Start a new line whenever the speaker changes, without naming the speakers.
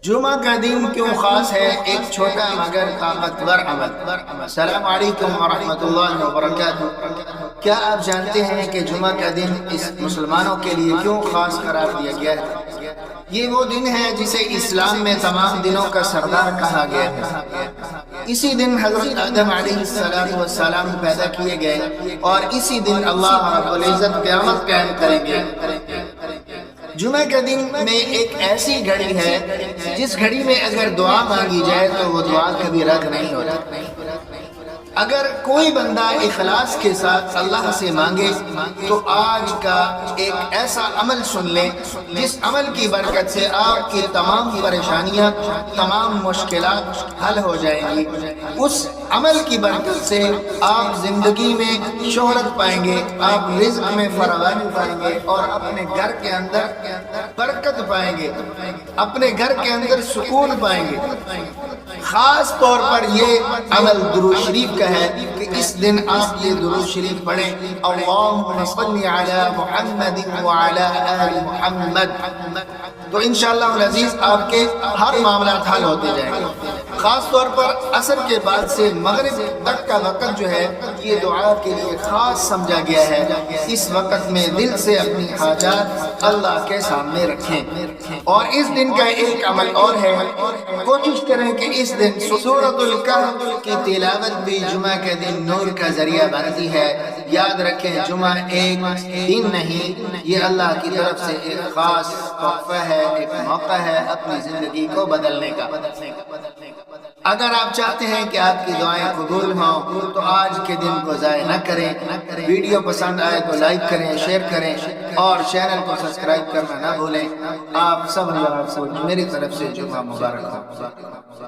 جمعہ کا دن کیوں خاص ہے؟ ایک چھوٹا مگر طاقتور عمل۔ السلام علیکم ورحمۃ اللہ وبرکاتہ۔ کیا آپ جانتے ہیں کہ جمعہ کا دن اس مسلمانوں کے لیے کیوں خاص قرار دیا گیا ہے؟ یہ وہ دن ہے جسے اسلام میں تمام دنوں کا سردار کہا گیا ہے۔ اسی دن حضرت آدم علیہ السلام پیدا کیے گئے اور اسی دن اللہ رب العزت قیامت قائم کریں گے۔ جمعہ کے دن میں ایک ایسی گھڑی ہے جس گھڑی میں اگر دعا مانگی جائے تو وہ دعا کبھی رد نہیں ہوتی۔ اگر کوئی بندہ اخلاص کے ساتھ اللہ سے مانگے تو آج کا ایک ایسا عمل سن لیں جس عمل کی برکت سے آپ کی تمام پریشانیاں، تمام مشکلات حل ہو جائیں گی۔ اس عمل کی برکت سے آپ زندگی میں شہرت پائیں گے، آپ رزق میں فراوانی پائیں گے اور اپنے گھر کے اندر برکت پائیں گے، اپنے گھر کے اندر سکون پائیں گے۔ خاص طور پر یہ عمل درود شریف کا ہے کہ اس دن آپ یہ درود شریف پڑھیں، اللہم صلی علی محمد وعلی آل محمد، تو انشاءاللہ العزیز آپ کے ہر معاملات حل ہوتے جائیں گے۔ خاص طور پر عصر کے بعد سے مغرب تک کا وقت جو ہے یہ دعا کے لیے خاص سمجھا گیا ہے۔ اس وقت میں دل سے اپنی حاجات اللہ کے سامنے رکھیں۔ اور اس دن کا ایک عمل اور ہے، کوشش کریں کہ اس دن سورۃ الکہف کی تلاوت بھی جمعہ کے دن نور کا ذریعہ بنتی ہے۔ یاد رکھیں جمعہ ایک دن نہیں، یہ اللہ کی طرف سے ایک خاص تحفہ ہے، ایک موقع ہے اپنی زندگی کو بدلنے کا۔ اگر آپ چاہتے ہیں کہ آپ کی دعائیں قبول ہوں تو آج کے دن کو ضائع نہ کریں۔ ویڈیو پسند آئے تو لائک کریں، شیئر کریں اور چینل کو سبسکرائب کرنا نہ بھولیں۔ آپ سب کو میری طرف سے جمعہ مبارک ہو۔